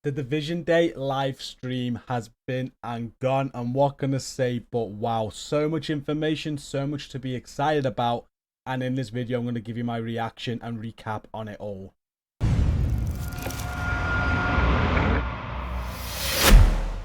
The Division Day live stream has been and gone, and what can I say but wow, so much information, so much to be excited about, and in this video I'm going to give you my reaction and recap on it all.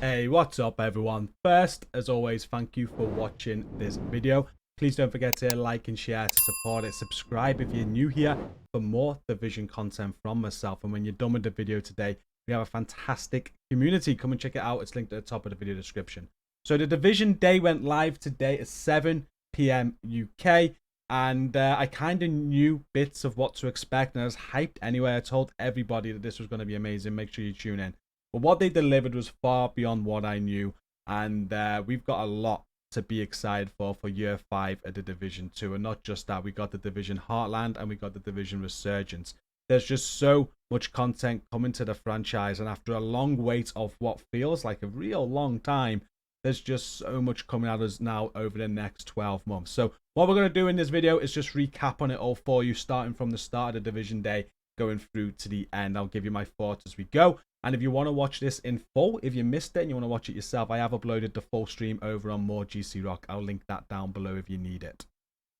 Hey, what's up everyone? First, as always, thank you for watching this video. Please don't forget to like and share to support it. Subscribe if you're new here for more Division content from myself. And when you're done with the video today, we have a fantastic community. Come and check it out. It's linked at the top of the video description. So the Division Day went live today at 7 PM UK. And I kind of knew bits of what to expect. And I was hyped anyway. I told everybody that this was going to be amazing. Make sure you tune in. But what they delivered was far beyond what I knew. And we've got a lot to be excited for year 5 at the Division 2. And not just that, we got the Division Heartland and we got the Division Resurgence. There's just so much content coming to the franchise, and after a long wait of what feels like a real long time, there's just so much coming at us now over the next 12 months. So what we're going to do in this video is just recap on it all for you, starting from the start of the Division Day, going through to the end. I'll give you my thoughts as we go. And if you want to watch this in full, if you missed it and you want to watch it yourself, I have uploaded the full stream over on more GCROCK. I'll link that down below if you need it.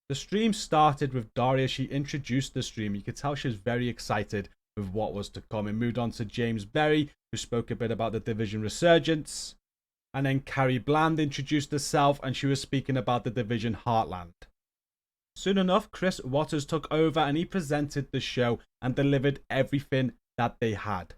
The stream started with Daria. She introduced the stream. You could tell she was very excited with what was to come. It moved on to James Berry, who spoke a bit about the Division Resurgence. And then Carrie Bland introduced herself, and she was speaking about the Division Heartland. Soon enough, Chris Waters took over, and he presented the show and delivered everything that they had.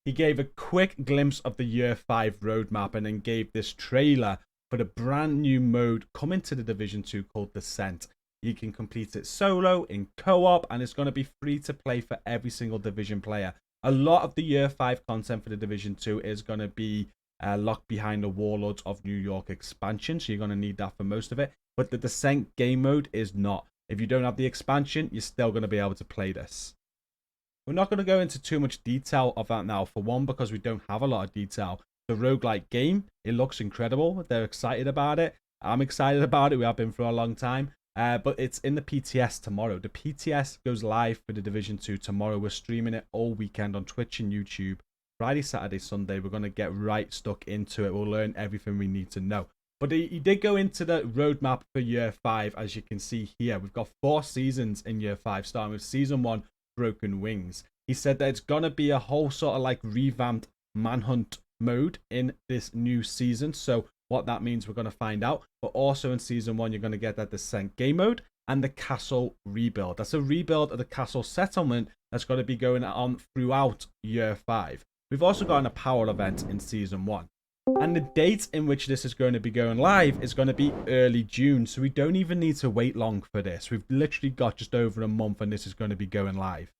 He gave a quick glimpse of the Year 5 roadmap and then gave this trailer for the brand new mode coming to the Division 2 called Descent. You can complete it solo, in co-op, and it's going to be free to play for every single Division player. A lot of the Year 5 content for the Division 2 is going to be locked behind the Warlords of New York expansion, so you're going to need that for most of it. But the Descent game mode is not. If you don't have the expansion, you're still going to be able to play this. We're not going to go into too much detail of that now, for one, because we don't have a lot of detail. The roguelike game, it looks incredible. They're excited about it. I'm excited about it. We have been for a long time. But it's in the PTS tomorrow. The PTS goes live for the Division 2 tomorrow. We're streaming it all weekend on Twitch and YouTube. Friday, Saturday, Sunday. We're going to get right stuck into it. We'll learn everything we need to know. But he did go into the roadmap for Year 5, as you can see here. We've got 4 seasons in Year 5, starting with Season 1, Broken Wings. He said that it's going to be a whole sort of like revamped manhunt mode in this new season. So what that means, we're going to find out. But also in Season 1, you're going to get that Descent game mode and the castle rebuild. That's a rebuild of the castle settlement that's going to be going on throughout Year 5. We've also got a power event in Season 1. And the date in which this is going to be going live is going to be early June. So we don't even need to wait long for this. We've literally got just over a month and this is going to be going live.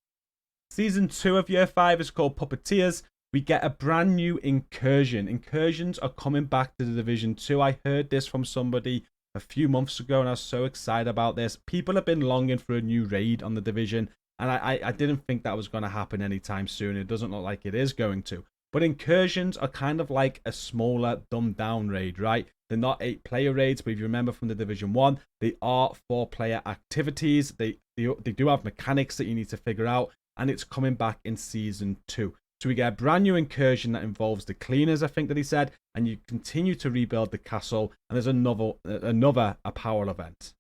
Season 2 of Year 5 is called Puppeteers. We get a brand new incursion. Incursions are coming back to the Division 2. I heard this from somebody a few months ago and I was so excited about this. People have been longing for a new raid on the Division, and I didn't think that was going to happen anytime soon. It doesn't look like it is going to. But incursions are kind of like a smaller, dumbed down raid, right? They're not 8-player raids, but if you remember from the Division 1, they are 4-player activities. They do have mechanics that you need to figure out, and it's coming back in Season 2. So we get a brand new incursion that involves the cleaners, I think that he said, and you continue to rebuild the castle, and there's another power event.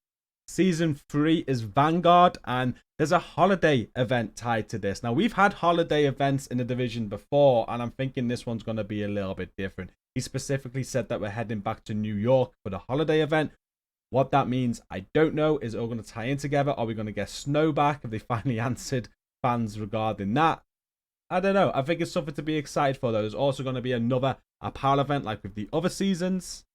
Season 3 is Vanguard, and there's a holiday event tied to this. Now, we've had holiday events in the Division before, and I'm thinking this one's going to be a little bit different. He specifically said that we're heading back to New York for the holiday event. What that means, I don't know. Is it all going to tie in together? Are we going to get snow back? Have they finally answered fans regarding that? I don't know. I think it's something to be excited for, though. There's also going to be another apparel event like with the other seasons.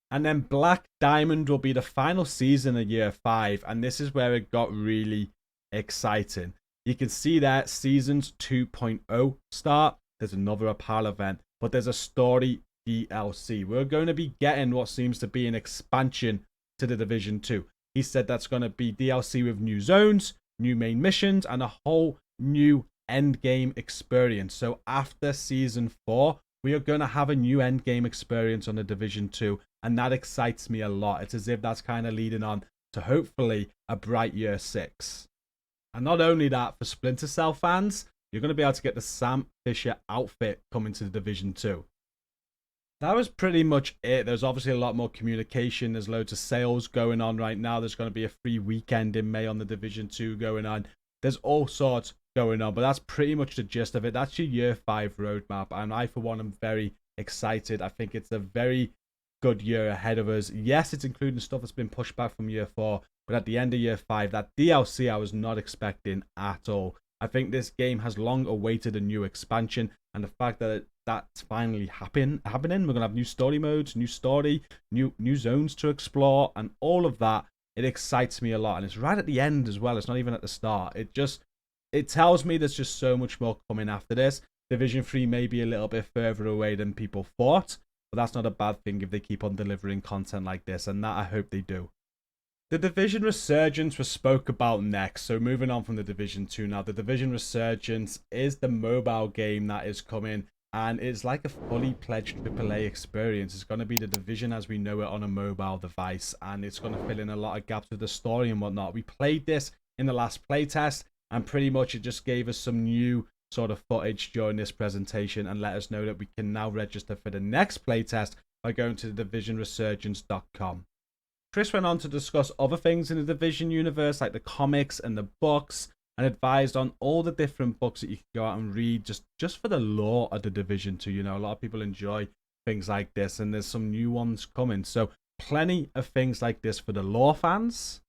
And then Black Diamond will be the final season of Year 5. And this is where it got really exciting. You can see that Seasons 2.0 start. There's another apparel event. But there's a story DLC. We're going to be getting what seems to be an expansion to the Division 2. He said that's going to be DLC with new zones, new main missions, and a whole new endgame experience. So after Season 4, we are going to have a new endgame experience on the Division 2, and that excites me a lot. It's as if that's kind of leading on to hopefully a bright Year 6. And not only that, for Splinter Cell fans, you're going to be able to get the Sam Fisher outfit coming to the Division 2. That was pretty much it. There's obviously a lot more communication. There's loads of sales going on right now. There's going to be a free weekend in May on the Division 2 going on. There's all sorts going on, but that's pretty much the gist of it. That's your Year 5 roadmap, and I, for one, am very excited. I think it's a very good year ahead of us. Yes, it's including stuff that's been pushed back from Year 4, but at the end of Year 5, that DLC I was not expecting at all. I think this game has long awaited a new expansion, and the fact that that's finally happening. We're going to have new story modes, new story, new zones to explore, and all of that. It excites me a lot, and it's right at the end as well. It's not even at the start. It tells me there's just so much more coming after this. Division 3 may be a little bit further away than people thought, but that's not a bad thing if they keep on delivering content like this, and that I hope they do. The Division Resurgence was spoke about next, so moving on from the Division 2 now. The Division Resurgence is the mobile game that is coming, and it's like a fully pledged AAA experience. It's going to be the Division as we know it on a mobile device, and it's going to fill in a lot of gaps with the story and whatnot. We played this in the last playtest, and pretty much it just gave us some new sort of footage during this presentation and let us know that we can now register for the next playtest by going to the divisionresurgence.com. Chris went on to discuss other things in the Division universe, like the comics and the books, and advised on all the different books that you can go out and read just for the lore of the Division 2. You know, a lot of people enjoy things like this, and there's some new ones coming. So plenty of things like this for the lore fans.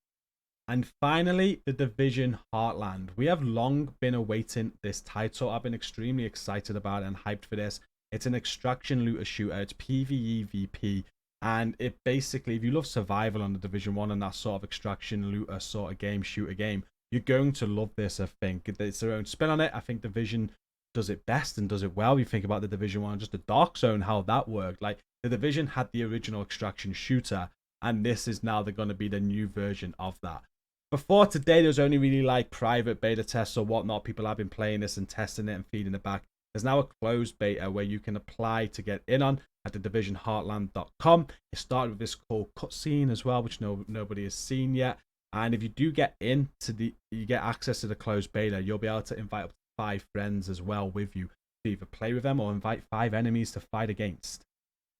And finally, the Division Heartland. We have long been awaiting this title. I've been extremely excited about it and hyped for this. It's an extraction looter shooter. It's PvE/VP. And it basically, if you love survival on the Division 1 and that sort of extraction looter sort of game, shooter game, you're going to love this, I think. It's their own spin on it. I think Division does it best and does it well. You think about the Division 1, just the Dark Zone, how that worked. Like, the Division had the original extraction shooter, and this is now going to be the new version of that. Before today, there was only really like private beta tests or whatnot. People have been playing this and testing it and feeding it back. There's now a closed beta where you can apply to get in on at the divisionheartland.com. It started with this cool cutscene as well, which nobody has seen yet. And if you do get you get access to the closed beta, you'll be able to invite up to 5 friends as well with you to either play with them or invite 5 enemies to fight against.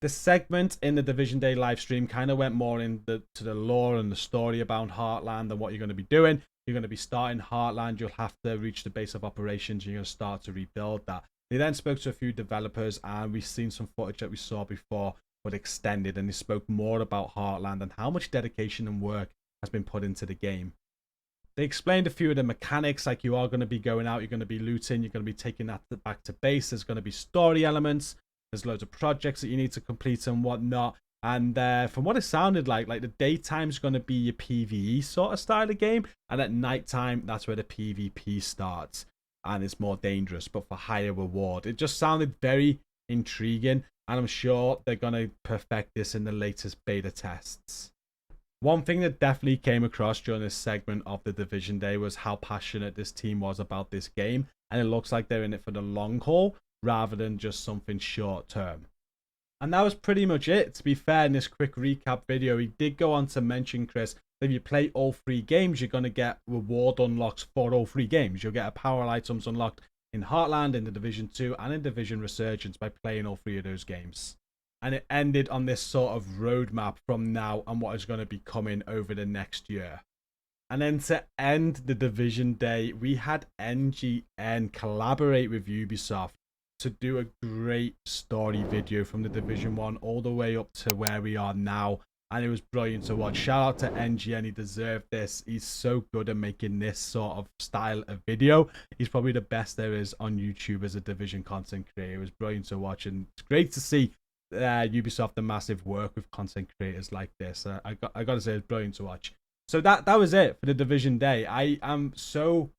The segment in the Division Day live stream kind of went more into the lore and the story about Heartland and what you're going to be doing. You're going to be starting Heartland. You'll have to reach the base of operations. You're going to start to rebuild that. They then spoke to a few developers, and we've seen some footage that we saw before, but extended, and they spoke more about Heartland and how much dedication and work has been put into the game. They explained a few of the mechanics, like you are going to be going out, you're going to be looting, you're going to be taking that back to base, there's going to be story elements, there's loads of projects that you need to complete and whatnot. And from what it sounded like the daytime's going to be your PvE sort of style of game, and at nighttime, that's where the PvP starts. And it's more dangerous, but for higher reward. It just sounded very intriguing, and I'm sure they're going to perfect this in the latest beta tests. One thing that definitely came across during this segment of the Division Day was how passionate this team was about this game, and it looks like they're in it for the long haul rather than just something short term. And that was pretty much it. To be fair, in this quick recap video, he did go on to mention, Chris, that if you play all 3 games, you're going to get reward unlocks for all 3 games. You'll get a power items unlocked in Heartland, in the Division 2, and in Division Resurgence by playing all 3 of those games. And it ended on this sort of roadmap from now and what is going to be coming over the next year. And then to end the Division Day, we had NGN collaborate with Ubisoft to do a great story video from the Division 1 all the way up to where we are now. And it was brilliant to watch. Shout out to NGN, he deserved this. He's so good at making this sort of style of video. He's probably the best there is on YouTube as a Division content creator. It was brilliant to watch, and it's great to see Ubisoft the massive work with content creators like this. I got to say, it's brilliant to watch. So that was it for the Division Day. I am so...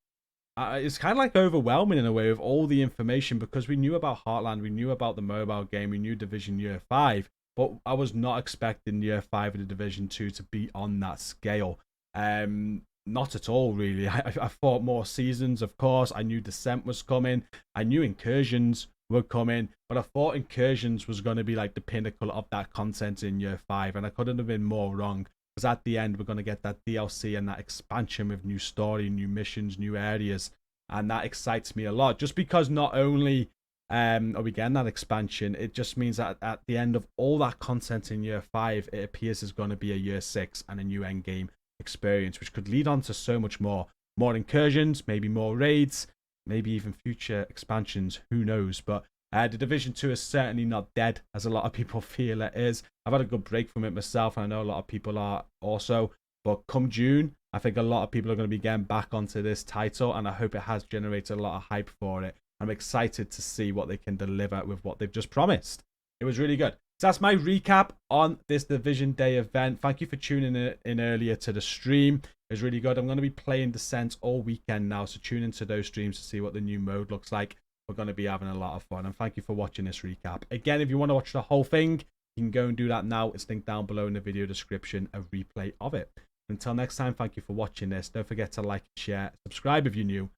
it's kind of like overwhelming in a way with all the information, because we knew about Heartland, we knew about the mobile game, we knew Division Year 5, but I was not expecting Year 5 of the Division 2 to be on that scale. Not at all, really. I thought more seasons, of course. I knew Descent was coming. I knew Incursions were coming, but I thought Incursions was going to be like the pinnacle of that content in Year 5, and I couldn't have been more wrong. Because at the end, we're going to get that DLC and that expansion with new story, new missions, new areas. and that excites me a lot. Just because not only are we getting that expansion, it just means that at the end of all that content in year 5, it appears there's going to be a year 6 and a new end game experience, which could lead on to so much more incursions, maybe more raids, maybe even future expansions, who knows. But the Division 2 is certainly not dead, as a lot of people feel it is. I've had a good break from it myself, and I know a lot of people are also. But come June, I think a lot of people are going to be getting back onto this title, and I hope it has generated a lot of hype for it. I'm excited to see what they can deliver with what they've just promised. It was really good. So that's my recap on this Division Day event. Thank you for tuning in earlier to the stream. It was really good. I'm going to be playing Descent all weekend now, so tune into those streams to see what the new mode looks like. We're going to be having a lot of fun, and thank you for watching this recap. Again, if you want to watch the whole thing, you can go and do that now. It's linked down below in the video description, a replay of it. Until next time, thank you for watching this. Don't forget to like, share, subscribe if you're new.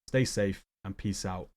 Stay safe, and peace out.